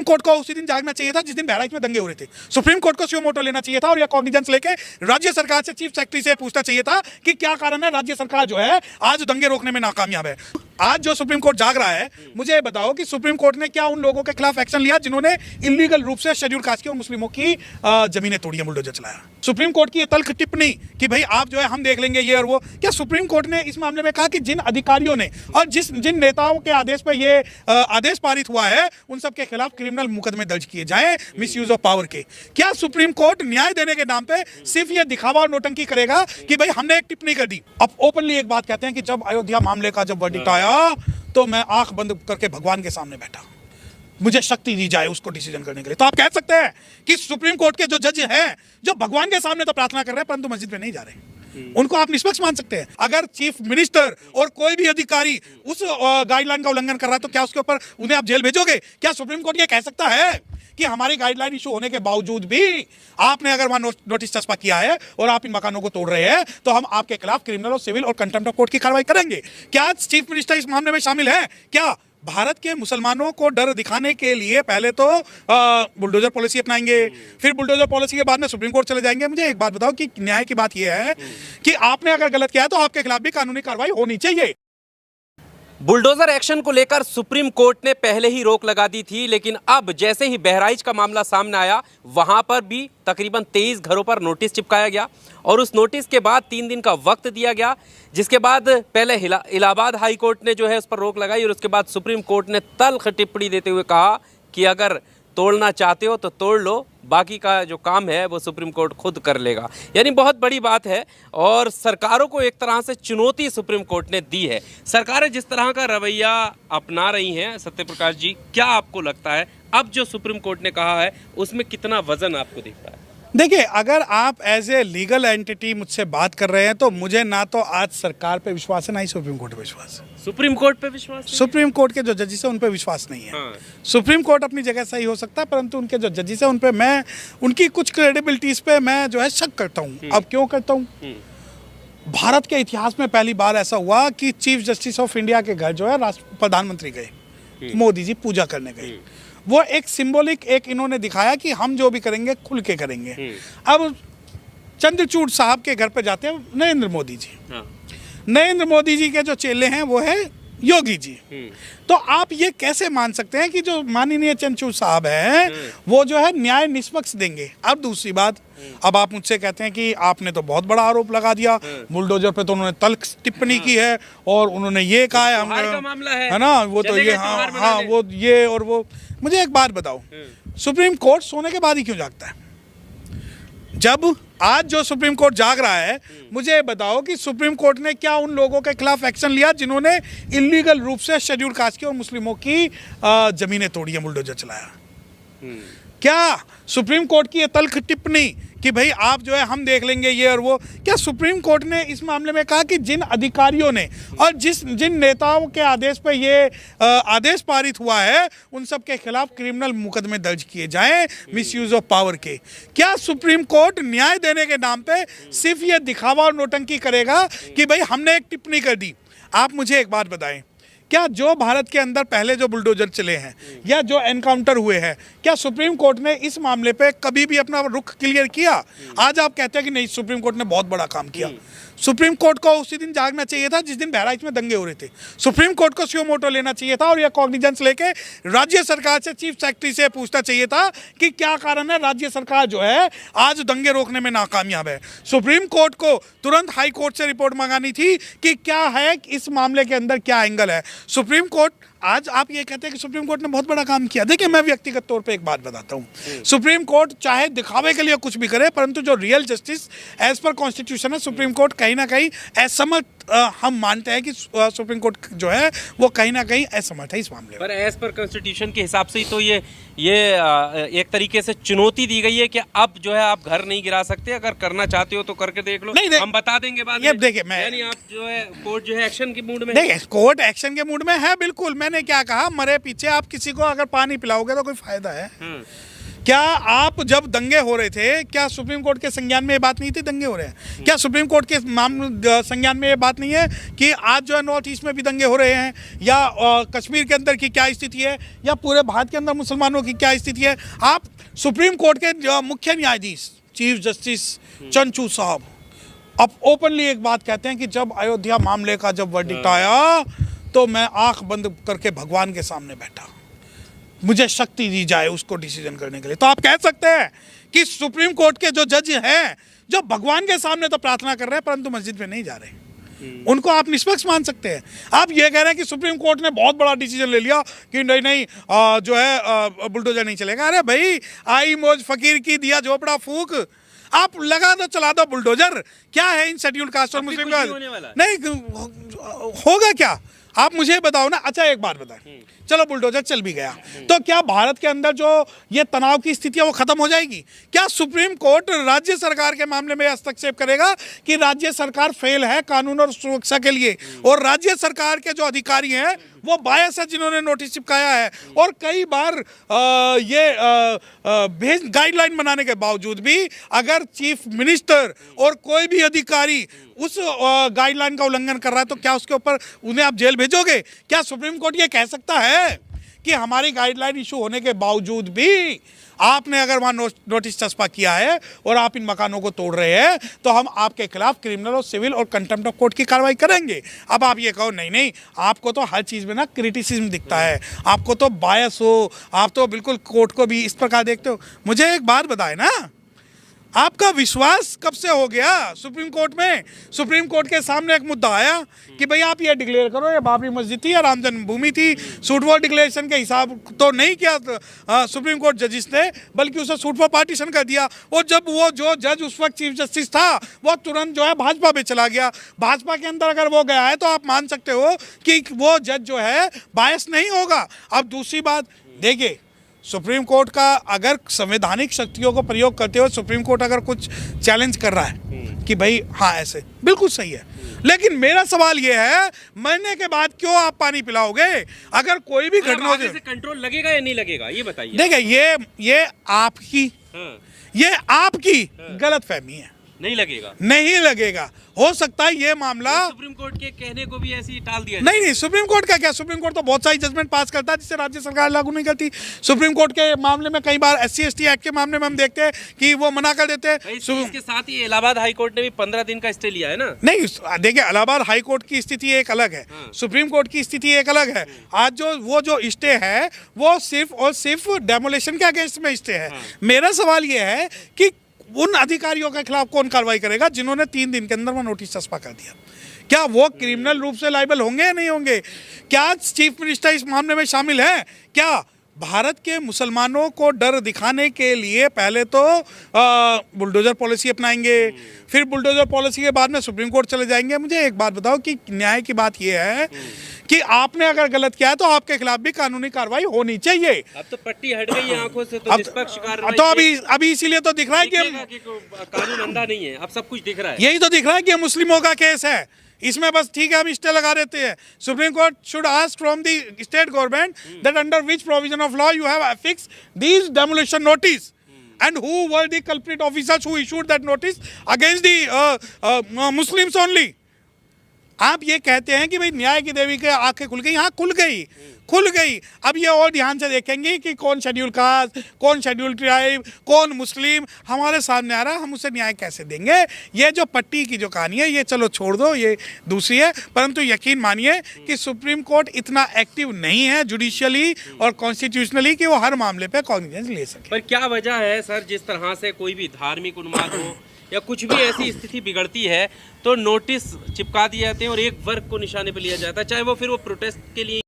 Court को उसी दिन जागना चाहिए था जिस दिन बहराइच में दंगे हो रहे थे। सुप्रीम कोर्ट को सुओ मोटो लेना चाहिए था और यह कॉग्निजेंस लेके राज्य सरकार से, चीफ सेक्रेटरी से पूछना चाहिए था कि क्या कारण है राज्य सरकार जो है आज दंगे रोकने में नाकामयाब है। आज जो सुप्रीम कोर्ट जाग रहा है, मुझे बताओ कि सुप्रीम कोर्ट ने क्या उन लोगों के खिलाफ एक्शन लिया जिन्होंने इलीगल रूप से शेड्यूल कास्ट की और मुस्लिमों की जमीनें तोड़ी है, बुलडोजर चलाया। सुप्रीम कोर्ट की ये तल्ख टिप्पणी कि भाई आप जो है हम देख लेंगे ये और वो, क्या सुप्रीम कोर्ट ने इस मामले में कहा कि जिन अधिकारियों ने और जिन नेताओं के आदेश पर ये आदेश पारित हुआ है उन सबके खिलाफ क्रिमिनल मुकदमे दर्ज किए जाएं मिसयूज ऑफ पावर के? क्या सुप्रीम कोर्ट न्याय देने के नाम पे सिर्फ ये दिखावा और नोटंकी करेगा कि भाई हमने एक टिप्पणी कर दी? अब ओपनली एक बात कहते हैं कि जब अयोध्या मामले का जब वर्डिक्ट आया तो मैं आंख बंद करके भगवान के सामने बैठा, मुझे शक्ति दी जाए उसको डिसीजन करने के लिए। तो आप कह सकते हैं कि सुप्रीम कोर्ट के जो जज हैं जो भगवान के सामने तो प्रार्थना कर रहे हैं परंतु मस्जिद में नहीं जा रहे, उनको आप निष्पक्ष मान सकते हैं? अगर चीफ मिनिस्टर और कोई भी अधिकारी उस गाइडलाइन का उल्लंघन कर रहा है तो क्या उसके ऊपर उन्हें आप जेल भेजोगे? क्या सुप्रीम कोर्ट ये कह सकता है कि हमारी गाइडलाइन इशू होने के बावजूद भी आपने अगर वहां नोटिस चस्पा किया है और आप इन मकानों को तोड़ रहे हैं तो हम आपके खिलाफ क्रिमिनल और सिविल और कंटेम्प्ट ऑफ कोर्ट की कार्रवाई करेंगे? क्या चीफ मिनिस्टर इस मामले में शामिल है? क्या भारत के मुसलमानों को डर दिखाने के लिए पहले तो बुलडोजर पॉलिसी अपनाएंगे, फिर बुलडोजर पॉलिसी के बाद में सुप्रीम कोर्ट चले जाएंगे? मुझे एक बात बताओ कि न्याय की बात यह है कि आपने अगर गलत किया है तो आपके खिलाफ भी कानूनी कार्रवाई होनी चाहिए। बुलडोजर एक्शन को लेकर सुप्रीम कोर्ट ने पहले ही रोक लगा दी थी, लेकिन अब जैसे ही बहराइच का मामला सामने आया वहां पर भी तकरीबन 23 घरों पर नोटिस चिपकाया गया और उस नोटिस के बाद 3 दिन का वक्त दिया गया, जिसके बाद पहले इलाहाबाद हाई कोर्ट ने जो है उस पर रोक लगाई और उसके बाद सुप्रीम कोर्ट ने तल्ख टिप्पणी देते हुए कहा कि अगर तोड़ना चाहते हो तो तोड़ लो, बाकी का जो काम है वो सुप्रीम कोर्ट खुद कर लेगा। यानी बहुत बड़ी बात है और सरकारों को एक तरह से चुनौती सुप्रीम कोर्ट ने दी है। सरकारें जिस तरह का रवैया अपना रही हैं, सत्यप्रकाश जी, क्या आपको लगता है अब जो सुप्रीम कोर्ट ने कहा है उसमें कितना वजन आपको दिखता है? देखिए, अगर आप एज ए लीगल एंटिटी मुझसे बात कर रहे हैं तो मुझे ना तो आज सरकार पे विश्वास है ना ही सुप्रीम कोर्ट पे विश्वास है। सुप्रीम कोर्ट पे विश्वास? सुप्रीम कोर्ट के जो जजेस हैं उन पे विश्वास नहीं है। हाँ। सुप्रीम कोर्ट अपनी जगह सही हो सकता है परंतु उनके जो जजेस हैं उन पे मैं उनकी कुछ क्रेडिबिलिटीज पे मैं जो है शक करता हूँ। अब क्यों करता हूँ? भारत के इतिहास में पहली बार ऐसा हुआ कि चीफ जस्टिस ऑफ इंडिया के घर जो है प्रधानमंत्री गए, मोदी जी पूजा करने गए। वो एक सिंबॉलिक एक इन्होंने दिखाया कि हम जो भी करेंगे खुल के करेंगे। अब चंद्रचूड़ साहब के घर पे जाते हैं नरेंद्र मोदी जी। हाँ। नरेंद्र मोदी जी के जो चेले हैं वो है योगी जी। तो आप ये कैसे मान सकते हैं कि जो माननीय चंद्रचूड़ साहब हैं वो जो है न्याय निष्पक्ष देंगे? अब दूसरी बात, अब आप मुझसे कहते हैं कि आपने तो बहुत बड़ा आरोप लगा दिया बुलडोजर पे, तो उन्होंने तल्ख टिप्पणी की है और उन्होंने ये कहा है है ना, वो तो ये हाँ वो ये और वो। मुझे एक बात बताओ, सुप्रीम कोर्ट सोने के बाद ही क्यों जागता है? जब आज जो सुप्रीम कोर्ट जाग रहा है, मुझे बताओ कि सुप्रीम कोर्ट ने क्या उन लोगों के खिलाफ एक्शन लिया जिन्होंने इलीगल रूप से शेड्यूल कास्ट की और मुस्लिमों की जमीनें तोड़ी है, बुलडोजर चलाया? क्या सुप्रीम कोर्ट की ये तल्ख टिप्पणी कि भाई आप जो है हम देख लेंगे ये और वो, क्या सुप्रीम कोर्ट ने इस मामले में कहा कि जिन अधिकारियों ने और जिन नेताओं के आदेश पर ये आदेश पारित हुआ है उन सब के खिलाफ क्रिमिनल मुकदमे दर्ज किए जाएं मिसयूज ऑफ पावर के? क्या सुप्रीम कोर्ट न्याय देने के नाम पे सिर्फ ये दिखावा और नोटंकी करेगा कि भाई हमने एक टिप्पणी कर दी? आप मुझे एक बात बताएं, क्या जो भारत के अंदर पहले जो बुलडोजर चले हैं या जो एनकाउंटर हुए हैं, क्या सुप्रीम कोर्ट ने इस मामले पे कभी भी अपना रुख क्लियर किया? आज आप कहते हैं कि नहीं सुप्रीम कोर्ट ने बहुत बड़ा काम किया। सुप्रीम कोर्ट को उसी दिन जागना चाहिए था जिस दिन बहराइच में दंगे हो रहे थे। सुप्रीम कोर्ट को सुओ मोटो लेना चाहिए था और यह कॉग्निजेंस लेके राज्य सरकार से, चीफ सेक्रेटरी से पूछना चाहिए था कि क्या कारण है राज्य सरकार जो है आज दंगे रोकने में नाकामयाब है। सुप्रीम कोर्ट को तुरंत हाई कोर्ट से रिपोर्ट मंगानी थी कि क्या है इस मामले के अंदर क्या एंगल है। सुप्रीम कोर्ट, आज आप ये कहते हैं कि सुप्रीम कोर्ट ने बहुत बड़ा काम किया। देखिए, मैं व्यक्तिगत तौर पे एक बात बताता हूँ, सुप्रीम कोर्ट चाहे दिखावे के लिए कुछ भी करे परंतु जो real justice as per constitution है, सुप्रीम कोर्ट कहीं ना कहीं असमर्थ हम मानते हैं कि सुप्रीम कोर्ट जो है वो कहीं ना कहीं असमर्थ है इस मामले में। पर एज पर कॉन्स्टिट्यूशन के हिसाब से ही तो ये एक तरीके से चुनौती दी गई है कि अब जो है आप घर नहीं गिरा सकते, अगर करना चाहते हो तो करके देख लो, नहीं हम बता देंगे बाद में। देखिए, मैं यानी आप जो है कोर्ट जो है एक्शन के मूड में, देखिए कोर्ट एक्शन के मूड में है बिल्कुल। मैंने क्या कहा, मरे पीछे आप किसी को अगर पानी पिलाओगे तो कोई फायदा है? क्या आप जब दंगे हो रहे थे, क्या सुप्रीम कोर्ट के संज्ञान में ये बात नहीं थी दंगे हो रहे हैं? क्या सुप्रीम कोर्ट के संज्ञान में ये बात नहीं है कि आज जो है नॉर्थ ईस्ट में भी दंगे हो रहे हैं, या कश्मीर के अंदर की क्या स्थिति है, या पूरे भारत के अंदर मुसलमानों की क्या स्थिति है? आप सुप्रीम कोर्ट के मुख्य न्यायाधीश चीफ जस्टिस चंद्रचूड़ साहब अब ओपनली एक बात कहते हैं कि जब अयोध्या मामले का जब वर्डिक्ट आया तो मैं आंख बंद करके भगवान के सामने बैठा, मुझे शक्ति दी जाए उसको डिसीजन करने के लिए। तो आप कह सकते हैं कि सुप्रीम कोर्ट के जो जज हैं, जो भगवान के सामने तो प्रार्थना कर रहे हैं परंतु मस्जिद में नहीं जा रहे, उनको आप निष्पक्ष मान सकते हैं? आप ये कह रहे हैं कि सुप्रीम कोर्ट ने बहुत बड़ा डिसीजन ले लिया कि नहीं जो है बुलडोजर नहीं चलेगा। अरे भाई, आई मौज फकीर की दिया झोपड़ा फूक, आप लगा दो चला दो बुलडोजर। क्या है इन शेड्यूल्ड कास्ट और मुस्लिम का? नहीं होगा क्या, आप मुझे बताओ ना। अच्छा एक बात बताएं, चलो बुलडोजर चल भी गया तो क्या भारत के अंदर जो ये तनाव की स्थिति है वो खत्म हो जाएगी? क्या सुप्रीम कोर्ट राज्य सरकार के मामले में हस्तक्षेप करेगा कि राज्य सरकार फेल है कानून और सुरक्षा के लिए, और राज्य सरकार के जो अधिकारी हैं वो बायस है जिन्होंने नोटिस चिपकाया है, और कई बार गाइडलाइन बनाने के बावजूद भी अगर चीफ मिनिस्टर और कोई भी अधिकारी उस गाइडलाइन का उल्लंघन कर रहा है तो क्या उसके ऊपर उन्हें आप जेल भेजोगे? क्या सुप्रीम कोर्ट ये कह सकता है कि हमारी गाइडलाइन इशू होने के बावजूद भी आपने अगर वहाँ नोटिस चस्पा किया है और आप इन मकानों को तोड़ रहे हैं तो हम आपके खिलाफ क्रिमिनल और सिविल और कंटेम्प्ट ऑफ कोर्ट की कार्रवाई करेंगे? अब आप ये कहो नहीं, आपको तो हर चीज़ में ना क्रिटिसिज्म दिखता है, आपको तो बायस हो, आप तो बिल्कुल कोर्ट को भी इस प्रकार देखते हो। मुझे एक बात बताए ना, आपका विश्वास कब से हो गया सुप्रीम कोर्ट में? सुप्रीम कोर्ट के सामने एक मुद्दा आया कि भाई आप ये डिक्लेयर करो ये बाबरी मस्जिद थी या राम जन्मभूमि थी। सूट फॉर डिक्लेरेशन के हिसाब तो नहीं किया सुप्रीम कोर्ट जजिस ने, बल्कि उसे सूट फॉर पार्टीशन कर दिया। और जब वो जो जज उस वक्त चीफ जस्टिस था वो तुरंत जो है भाजपा में चला गया। भाजपा के अंदर अगर वो गया है तो आप मान सकते हो कि वो जज जो है बायस नहीं होगा। अब दूसरी बात देखिए, सुप्रीम कोर्ट का अगर संवैधानिक शक्तियों को प्रयोग करते हुए सुप्रीम कोर्ट अगर कुछ चैलेंज कर रहा है कि भाई हाँ ऐसे बिल्कुल सही है, लेकिन मेरा सवाल ये है मरने के बाद क्यों आप पानी पिलाओगे? अगर कोई भी घटना से कंट्रोल लगेगा या नहीं लगेगा ये बताइए। देखिए ये आपकी गलतफहमी है, नहीं लगेगा। हो सकता है ये मामला सुप्रीम कोर्ट के कहने को भी ऐसे ही टाल दिया। नहीं, सुप्रीम कोर्ट का क्या, सुप्रीम कोर्ट तो बहुत सारी जजमेंट पास करता है जिससे राज्य सरकार लागू नहीं करती। सुप्रीम कोर्ट के मामले में कई बार SC/ST एक्ट के मामले में हम देखते हैं कि वो मना कर देते हैं। इसके साथ ही इलाहाबाद हाई कोर्ट ने भी 15 दिन का स्टे लिया है ना। नहीं देखिए, इलाहाबाद हाई कोर्ट की स्थिति एक अलग है, सुप्रीम कोर्ट की स्थिति एक अलग है। आज वो जो स्टे है वो सिर्फ और सिर्फ डेमोलेशन के अगेंस्ट में स्टे है। मेरा सवाल ये है कि उन अधिकारियों के खिलाफ कौन कार्रवाई करेगा जिन्होंने 3 दिन के अंदर वो नोटिस चस्पा कर दिया? क्या वो क्रिमिनल रूप से लायबल होंगे या नहीं होंगे? क्या चीफ मिनिस्टर इस मामले में शामिल है? क्या भारत के मुसलमानों को डर दिखाने के लिए पहले तो बुलडोजर पॉलिसी अपनाएंगे, फिर बुलडोजर पॉलिसी के बाद में सुप्रीम कोर्ट चले जाएंगे? मुझे एक बात बताओ कि न्याय की बात यह है कि आपने अगर गलत किया है तो आपके खिलाफ भी कानूनी कार्रवाई होनी चाहिए। अब तो पट्टी हट गई है आंखों से, तो निष्पक्ष कार्रवाई तो अभी इसीलिए तो दिख रहा है कि कानून अंधा नहीं है, अब सब कुछ दिख रहा है। यही तो दिख रहा है कि मुस्लिमों का केस है, इसमें बस ठीक है हम स्टे लगा देते हैं। Supreme Court should ask from the state government that under which provision of law you have affixed these demolition notice and who were the culprit officers who issued that notice against the Muslims only। आप ये कहते हैं कि भाई न्याय की देवी के आंखें खुल गई, हाँ खुल गई। अब ये और ध्यान से देखेंगे कि कौन शेड्यूल कास्ट, कौन शेड्यूल ट्राइब, कौन मुस्लिम हमारे सामने आ रहा है, हम उसे न्याय कैसे देंगे? ये जो पट्टी की जो कहानी है ये चलो छोड़ दो, ये दूसरी है। परंतु यकीन मानिए कि सुप्रीम कोर्ट इतना एक्टिव नहीं है जुडिशियली और कॉन्स्टिट्यूशनली कि वो हर मामले पे कॉग्निजेंस ले सके। पर क्या वजह है सर, जिस तरह से कोई भी धार्मिक उन्माद हो या कुछ भी ऐसी स्थिति बिगड़ती है तो नोटिस चिपका दिए जाते हैं और एक वर्ग को निशाने पर लिया जाता है, चाहे वो फिर वो प्रोटेस्ट के लिए